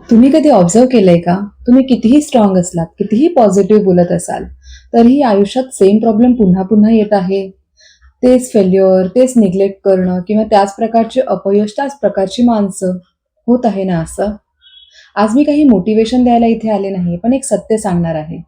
तुम्ही कधी ऑब्झर्व केलंय का? तुम्ही कितीही स्ट्रॉंग असलात, कितीही पॉझिटिव्ह बोलत असाल, तरीही आयुष्यात सेम प्रॉब्लेम पुन्हा पुन्हा येत आहे. तेच फेल्युअर, तेच निग्लेक्ट करणं किंवा त्याच प्रकारचे अपयश, त्याच प्रकारची माणसं. होत आहे ना असं? आज मी काही मोटिवेशन द्यायला इथे आले नाही, पण एक सत्य सांगणार आहे.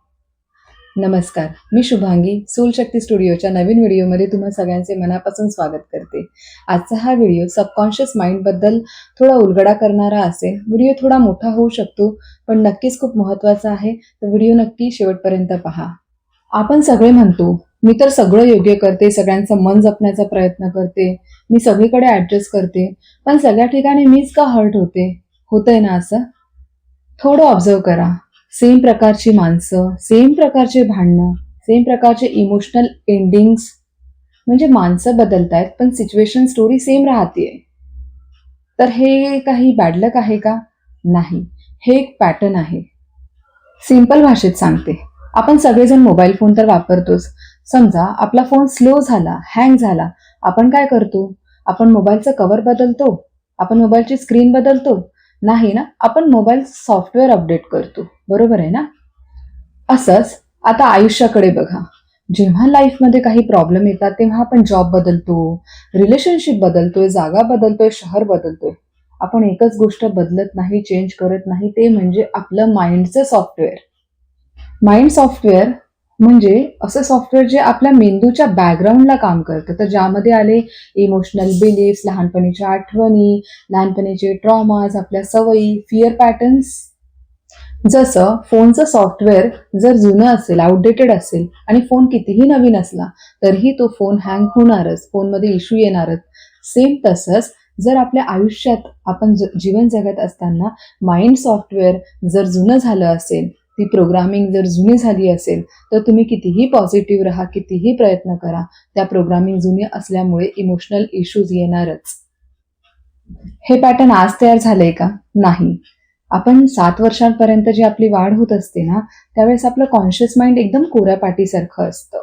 नमस्कार, मी शुभांगी सोलशक्ती स्टुडिओच्या नवीन व्हिडिओमध्ये तुम्हा सगळ्यांचे मनापासून स्वागत करते. आजचा हा व्हिडिओ सबकॉन्शियस माइंडबद्दल थोडा उलगडा करणारा असेल. व्हिडिओ थोडा मोठा होऊ शकतो, पण नक्कीच खूप महत्त्वाचा आहे. तर व्हिडिओ नक्की शेवटपर्यंत पहा. आपण सगळे म्हणतो, मी तर सगळं योग्य करते, सगळ्यांचं मन जपण्याचा प्रयत्न करते, मी सगळीकडे ॲडजस्ट करते, पण सगळ्या ठिकाणी मीच का हर्ट होते? होतंय ना असं? थोडं ऑब्झर्व करा. सेम प्रकारची माणसं, सेम प्रकारचे भांडणं, सेम प्रकारचे इमोशनल एंडिंग्स. म्हणजे माणसं बदलतायत, पण सिच्युएशन स्टोरी सेम राहतेय. तर हे काही बॅड लक आहे का? नाही. हे एक पॅटर्न आहे. सिंपल भाषेत सांगते. आपण सगळेजण मोबाईल फोन तर वापरतोच. समजा आपला फोन स्लो झाला, हँग झाला. आपण काय करतो? आपण मोबाईलचं कव्हर बदलतो? आपण मोबाईलची स्क्रीन बदलतो? नाही ना. आपण मोबाईल सॉफ्टवेअर अपडेट करतो. बरोबर आहे ना? असंच आता आयुष्याकडे बघा. जेव्हा लाईफमध्ये काही प्रॉब्लेम येतात, तेव्हा आपण जॉब बदलतो, रिलेशनशिप बदलतोय, जागा बदलतोय, शहर बदलतोय. आपण एकच गोष्ट बदलत नाही, चेंज करत नाही, ते म्हणजे आपलं माइंडचं सॉफ्टवेअर. माइंड सॉफ्टवेअर म्हणजे असं सॉफ्टवेअर जे आपल्या मेंदूच्या बॅकग्राऊंडला काम करतं. तर ज्यामध्ये आले इमोशनल बिलीफ्स, लहानपणीच्या आठवणी, लहानपणीचे ट्रॉमाज, आपल्या सवयी, फिअर पॅटर्न्स. जसं फोनचं सॉफ्टवेअर जर जुनं असेल, आउटडेटेड असेल आणि फोन कितीही नवीन असला, तरीही तो फोन हँग होणारच, फोनमध्ये इश्यू येणारच. सेम तसंच जर आपल्या आयुष्यात आपण जीवन जगत असताना माइंड सॉफ्टवेअर जर जुनं झालं असेल, ती प्रोग्रामिंग जर जुनी झाली असेल, तर तुम्ही कितीही पॉझिटिव्ह राहा, कितीही प्रयत्न करा, त्या प्रोग्रामिंग जुनी असल्यामुळे इमोशनल इश्यूज येणारच. हे पॅटर्न आज तयार झालंय का? नाही. आपण 7 वर्षांपर्यंत जी आपली वाढ होत असते ना, त्यावेळेस आपलं कॉन्शियस माइंड एकदम कोऱ्या पाटीसारखं असतं,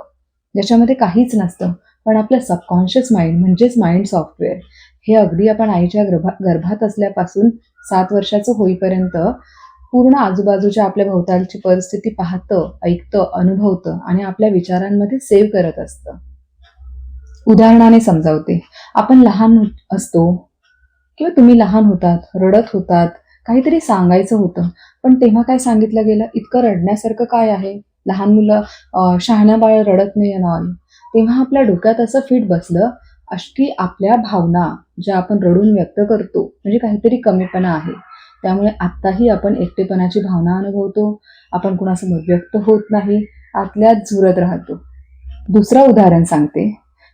ज्याच्यामध्ये काहीच नसतं. पण आपलं सबकॉन्शियस माइंड म्हणजेच माइंड सॉफ्टवेअर हे अगदी आपण आईच्या गर्भात असल्यापासून 7 वर्षाचं होईपर्यंत पूर्ण आजूबाजूच्या आपल्या भोवतालची परिस्थिती पाहतं, ऐकतं, अनुभवतं आणि आपल्या विचारांमध्ये सेव्ह करत असतं. उदाहरणाने समजावते. आपण लहान असतो किंवा तुम्ही लहान होतात, रडत होतात, काहीतरी सांगायचं होतं, पण तेव्हा काय सांगितलं गेलं? इतकं रडण्यासारखं काय आहे? लहान मुलं शहाणं बाळ रडत नाही ना. तेव्हा आपल्या डोक्यात असं फिट बसलं की आपल्या भावना ज्या आपण रडून व्यक्त करतो, म्हणजे काहीतरी कमीपणा आहे. त्यामुळे आत्ताही आपण एकटेपणाची भावना अनुभवतो, आपण कुणासमोर व्यक्त होत नाही, आतल्यात झुरत राहतो. दुसरं उदाहरण सांगते.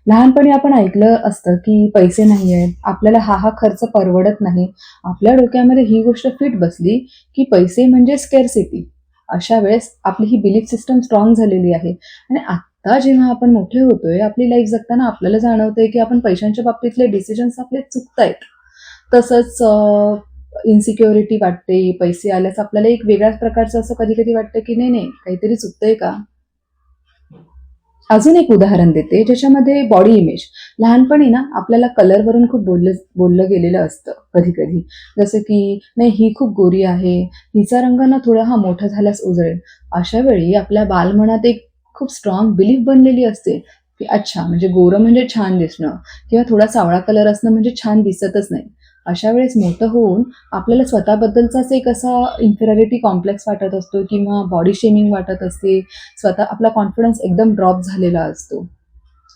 लहानपणी आपण ऐकलं असतं की पैसे नाही आहेत, आपल्याला हा खर्च परवडत नाही. आपल्या डोक्यामध्ये ही गोष्ट फिट बसली की पैसे म्हणजे स्केअरसिटी. अशा वेळेस आपली ही बिलीफ सिस्टम स्ट्रॉंग झालेली आहे. आणि आत्ता जेव्हा आपण मोठे होतोय, आपली लाईफ जगताना आपल्याला जाणवतंय की आपण पैशांच्या बाबतीतले डिसिजन्स आपले चुकतायत. तसंच इन्सिक्युरिटी वाटते, पैसे आल्यास आपल्याला एक वेगळ्याच प्रकारचं असं कधी-कधी वाटतं की नाही, नाही काहीतरी चुकतंय का? अजून एक उदाहरण देते, ज्याच्यामध्ये बॉडी इमेज. लहानपणी ना आपल्याला कलरवरून खूप बोललं बोललं गेलेलं असतं कधी-कधी. जसं की नाही ही खूप गोरी आहे, हिचा रंग ना थोडा हा मोठा झाल्यास उजळेल. अशा वेळी आपल्या बालमनात एक खूप स्ट्रॉंग बिलीफ बनलेली असते, की अच्छा म्हणजे गोरं म्हणजे छान दिसणं किंवा थोडा सावळा कलर असणं म्हणजे छान दिसतच नाही. अशा वेळेस मोठं होऊन आपल्याला स्वतःबद्दलचाच एक असा इन्फिरियरिटी कॉम्प्लेक्स वाटत असतो किंवा बॉडी शेमिंग वाटत असते. स्वतः आपला कॉन्फिडन्स एकदम ड्रॉप झालेला असतो.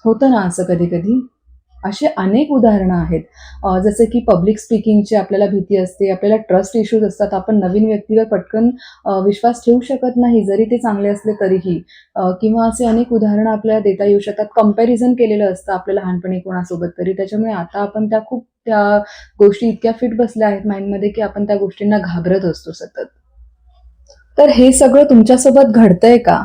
होतं ना असं कधी-कधी? अशी अनेक उदाहरणं आहेत. जसं की पब्लिक स्पीकिंगची आपल्याला भीती असते, आपल्याला ट्रस्ट इश्यूज असतात. आपण नवीन व्यक्तीवर पटकन विश्वास ठेवू शकत नाही, जरी ते चांगले असले तरीही. किंवा असे अनेक उदाहरणं आपल्याला देता येऊ शकतात. कंपॅरिझन केलेलं असतं आपलं लहानपणी कोणासोबत तरी. त्याच्यामुळे आता आपण त्या गोष्टी इतक्या फिट बसल्या आहेत माइंडमध्ये, की आपण त्या गोष्टींना घाबरत असतो सतत. तर हे सगळं तुमच्यासोबत घडतंय का?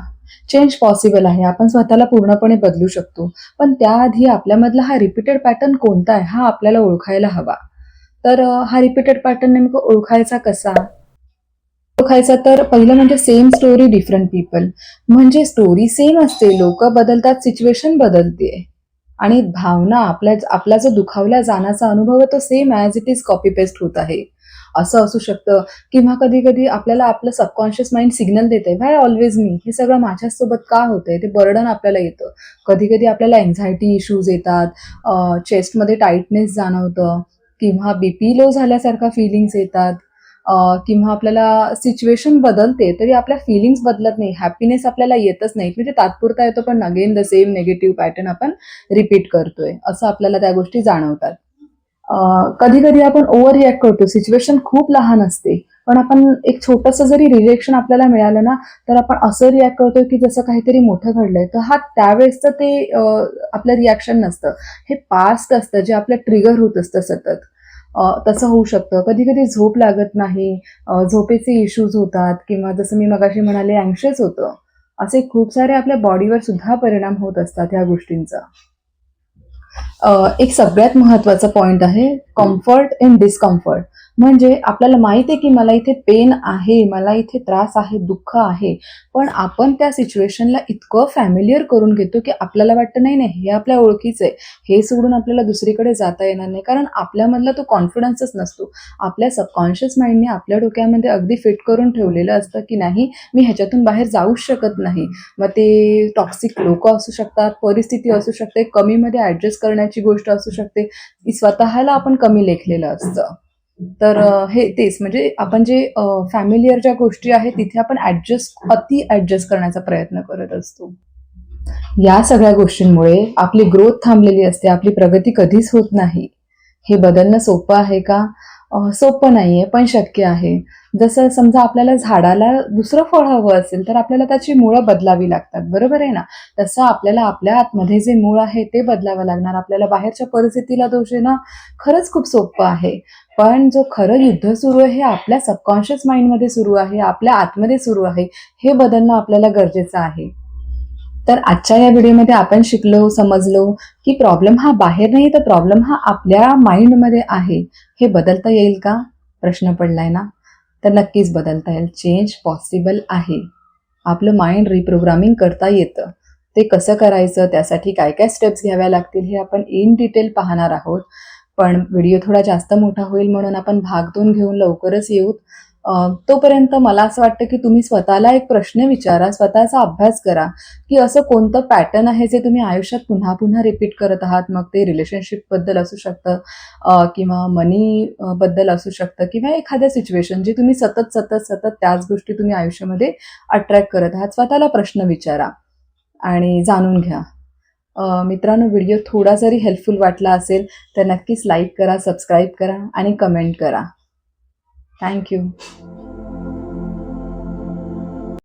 चेंज पॉसिबल आहे. आपण स्वतःला पूर्णपणे बदलू शकतो. पण त्याआधी आपल्यामधला हा रिपीटेड पॅटर्न कोणता आहे, हा आपल्याला ओळखायला हवा. तर हा रिपीटेड पॅटर्न नेमकं ओळखायचा कसा? ओळखायचा तर पहिलं म्हणजे सेम स्टोरी डिफरंट पीपल. म्हणजे स्टोरी सेम असते, लोकं बदलतात, सिच्युएशन बदलते. आणि भावना आपला जो दुखावला जाण्याचा अनुभव आहे तो same as it is copy paste होत आहे. असं असू शकतं. किंवा कधी कधी आपल्याला आपलं सबकॉन्शियस माइंड सिग्नल देते, व्हाय ऑलवेज मी, हे सगळं माझ्यासोबत का होतंय, ते बर्डन आपल्याला येतं. कधी कधी आपल्याला एन्झायटी इश्यूज येतात, चेस्टमध्ये टाईटनेस जाणवतं, किंवा बीपी लो झाल्यासारखा फिलिंग्स येतात, किंवा आपल्याला सिच्युएशन बदलते तरी आपल्या फिलिंग्स बदलत नाही, हॅपीनेस आपल्याला येतच नाही, म्हणजे तात्पुरता येतो पण again the same negative pattern आपण रिपीट करतोय, असं आपल्याला त्या गोष्टी जाणवतात. कधी कधी आपण ओव्हर रिॲक्ट करतो, सिच्युएशन खूप लहान असते पण आपण एक छोटंसं जरी रिजेक्शन आपल्याला मिळालं ना, तर आपण असं रिॲक्ट करतो की जसं काहीतरी मोठं घडलंय. तर हा त्यावेळेसचं ते आपलं रिॲक्शन नसतं, हे पास्ट असतं जे आपलं ट्रिगर होत असतं सतत. तसं होऊ शकतं. कधी कधी झोप लागत नाही, झोपेचे इश्यूज होतात, किंवा जसं मी मगाशी म्हणाले अँक्शियस होतं. असे खूप सारे आपल्या बॉडीवर सुद्धा परिणाम होत असतात ह्या गोष्टींचा. एक सगळ्यात महत्वाचा पॉइंट आहे कम्फर्ट इन डिस्कम्फर्ट. म्हणजे आपल्याला माहिती आहे की मला इथे पेन आहे, मला इथे त्रास आहे, दुःख आहे, पण आपण त्या सिच्युएशनला इतकं फॅमिलियर करून घेतो की आपल्याला वाटतं नाही नाही हे आपल्या ओळखीचं आहे, हे सोडून आपल्याला दुसरीकडे जाता येणार नाही, कारण आपल्यामधला तो कॉन्फिडन्सच नसतो. आपल्या सबकॉन्शियस माइंडने आपल्या डोक्यामध्ये अगदी फिट करून ठेवलेलं असतं की नाही, मी ह्याच्यातून बाहेर जाऊच शकत नाही. मग ते टॉक्सिक लोक असू शकतात, परिस्थिती असू शकते, कमीमध्ये ऍडजस्ट करण्याची गोष्ट असू शकते, स्वतःला आपण कमी लेखलेलं असतं. तर हे तेच म्हणजे आपण जे फॅमिलियर ज्या गोष्टी आहेत तिथे आपण अति ऍडजस्ट करण्याचा प्रयत्न करत असतो. या सगळ्या गोष्टींमुळे आपली ग्रोथ थांबलेली असते, आपली प्रगती कधीच होत नाही. हे बदलणं सोपं आहे का? सोपं नाहीये, पण शक्य आहे. जसं समजा आपल्याला झाडाला दुसरं फळ हवं असेल, तर आपल्याला त्याची मुळं बदलावी लागतात, बरोबर आहे ना? तसं आपल्याला आपल्या आतमध्ये जे मूळ आहे ते बदलावं लागणार. आपल्याला बाहेरच्या परिस्थितीला दोष देणं खरंच खूप सोपं आहे. पण जो खरं युद्ध सुरू आहे, हे आपल्या सबकॉन्शियस माइंडमध्ये सुरू आहे, आपल्या आतमध्ये सुरू आहे. हे बदलणं आपल्याला गरजेचं आहे. तर आजच्या या व्हिडिओमध्ये आपण शिकलो, समजलो की प्रॉब्लेम हा बाहेर नाही, तर प्रॉब्लेम हा आपल्या माइंडमध्ये आहे. हे बदलता येईल का? प्रश्न पडलाय ना? तर नक्कीच बदलता येईल. चेंज पॉसिबल आहे. आपलं माइंड रिप्रोग्रामिंग करता येतं. ते कसं करायचं, त्यासाठी काय काय स्टेप्स घ्याव्या लागतील हे आपण इन डिटेल पाहणार आहोत. पण व्हिडिओ थोडा जास्त मोठा होईल म्हणून आपण भाग 2 घेऊन लवकरच येऊ. तोपर्यंत मला असं वाटतं की तुम्ही स्वतःला एक प्रश्न विचारा, स्वतःचा अभ्यास करा की असं कोणतं पॅटर्न आहे जे तुम्ही आयुष्यात पुन्हा पुन्हा रिपीट करत आहात. मग ते रिलेशनशिपबद्दल असू शकतं, किंवा मनी बद्दल असू शकतं, किंवा एखाद्या सिच्युएशन जे तुम्ही सतत सतत सतत त्याच गोष्टी तुम्ही आयुष्यामध्ये अट्रॅक्ट करत आहात. स्वतःला प्रश्न विचारा आणि जाणून घ्या. मित्रांनो, व्हिडिओ थोडा जरी हेल्पफुल वाटला असेल तर नक्कीच लाईक करा, सबस्क्राईब करा आणि कमेंट करा. थँक्यू.